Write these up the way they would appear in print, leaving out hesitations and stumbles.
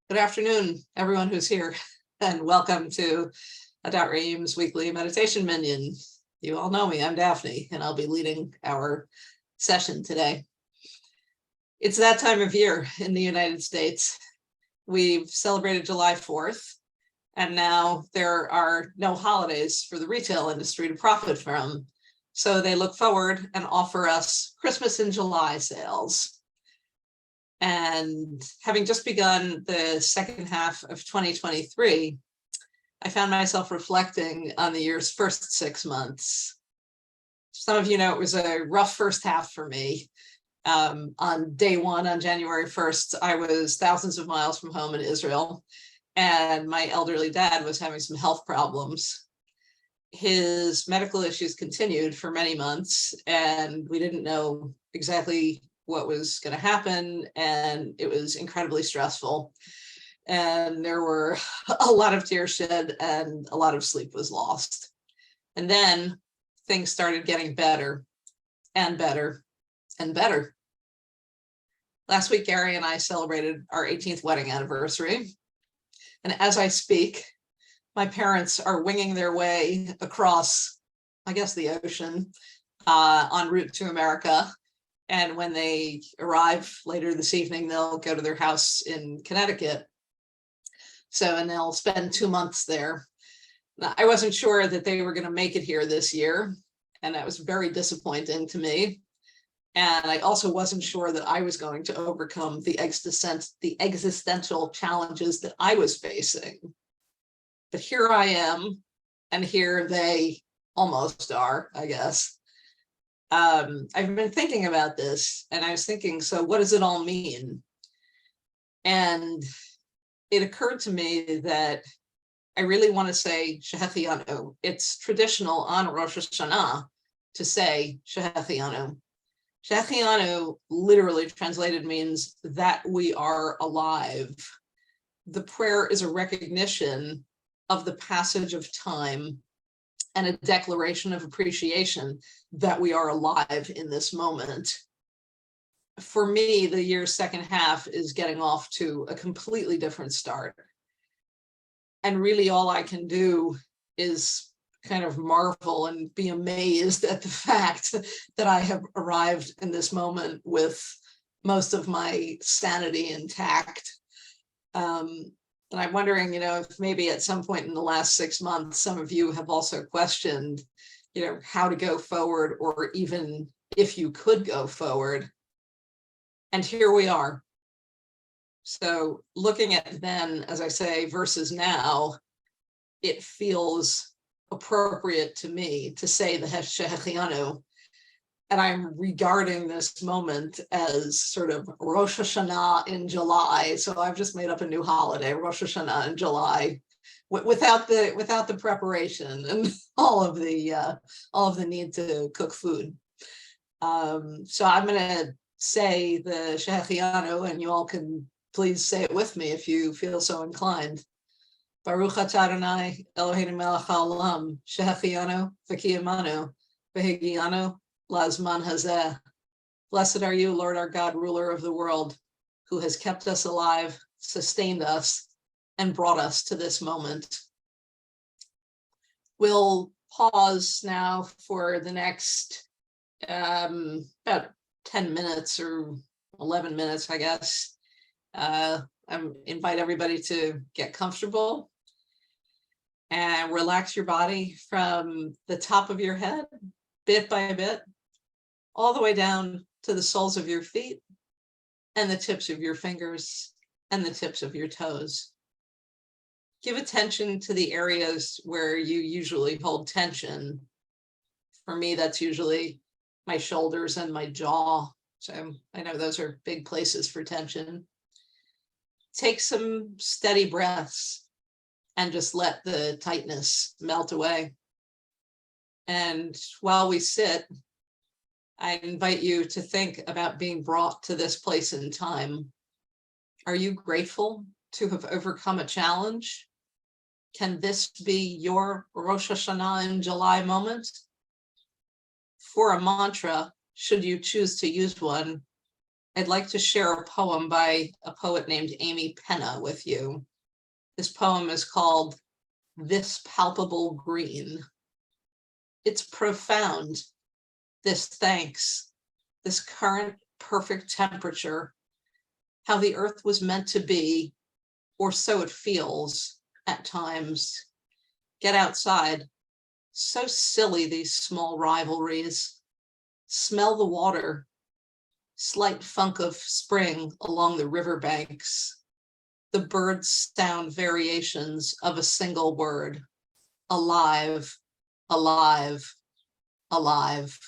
Good afternoon, everyone who's here, and welcome to Adat Reim's weekly meditation Minyan. You all know me, I'm Daphne, and I'll be leading our session today. It's that time of year in the United States. We've celebrated July 4th, and now there are no holidays for the retail industry to profit from. So they look forward and offer us Christmas in July sales. And having just begun the second half of 2023, I found myself reflecting on the year's first 6 months. Some of you know it was a rough first half for me. On day one, on January 1st, I was thousands of miles from home in Israel, and my elderly dad was having some health problems. His medical issues continued for many months, and we didn't know exactly what was going to happen, and it was incredibly stressful. And there were a lot of tears shed and a lot of sleep was lost. And then things started getting better and better and better. Last week, Gary and I celebrated our 18th wedding anniversary. And as I speak, my parents are winging their way across, I guess, the ocean en route to America. And when they arrive later this evening, they'll go to their house in Connecticut. And they'll spend 2 months there. Now, I wasn't sure that they were going to make it here this year, and that was very disappointing to me. And I also wasn't sure that I was going to overcome the existential challenges that I was facing. But here I am, and here they almost are, I guess. I've been thinking about this, and I was thinking, so what does it all mean? And it occurred to me that I really want to say Shehechianu. It's traditional on Rosh Hashanah to say Shehechianu. Shehechianu literally translated means that we are alive. The prayer is a recognition of the passage of time and a declaration of appreciation that we are alive in this moment. For me, the year's second half is getting off to a completely different start. And really all I can do is kind of marvel and be amazed at the fact that I have arrived in this moment with most of my sanity intact. And I'm wondering, if maybe at some point in the last 6 months, some of you have also questioned, how to go forward, or even if you could go forward. And here we are. So looking at then, as I say, versus now, it feels appropriate to me to say the Shehechianu. And I'm regarding this moment as sort of Rosh Hashanah in July. So I've just made up a new holiday, Rosh Hashanah in July, without the preparation and all of the need to cook food. So I'm going to say the Shehechianu, and you all can please say it with me if you feel so inclined. Baruch atah Adonai Eloheinu melech haolam, Shehechianu v'kiyamanu v'higianu Lazman hazeh. Blessed are you, Lord our God, ruler of the world, who has kept us alive, sustained us, and brought us to this moment. We'll pause now for the next about 10 minutes or 11 minutes, I guess. I invite everybody to get comfortable and relax your body from the top of your head, bit by bit, all the way down to the soles of your feet and the tips of your fingers and the tips of your toes. Give attention to the areas where you usually hold tension. For me, that's usually my shoulders and my jaw. So I know those are big places for tension. Take some steady breaths and just let the tightness melt away. And while we sit, I invite you to think about being brought to this place in time. Are you grateful to have overcome a challenge? Can this be your Rosh Hashanah in July moment? For a mantra, should you choose to use one, I'd like to share a poem by a poet named Amy Penna with you. This poem is called This Palpable Green. It's profound, this thanks, this current perfect temperature, how the earth was meant to be, or so it feels at times. Get outside. So silly, these small rivalries. Smell the water. Slight funk of spring along the riverbanks. The birds sound variations of a single word. Alive, alive, alive.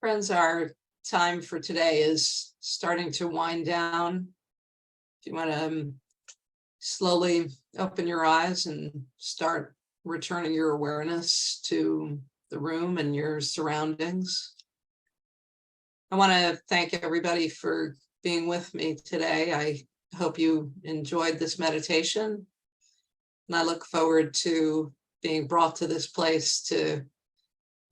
Friends, our time for today is starting to wind down. If you want to slowly open your eyes and start returning your awareness to the room and your surroundings. I want to thank everybody for being with me today. I hope you enjoyed this meditation, and I look forward to being brought to this place to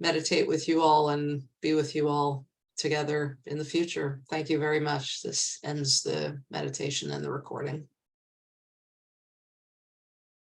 meditate with you all and be with you all together in the future. Thank you very much. This ends the meditation and the recording.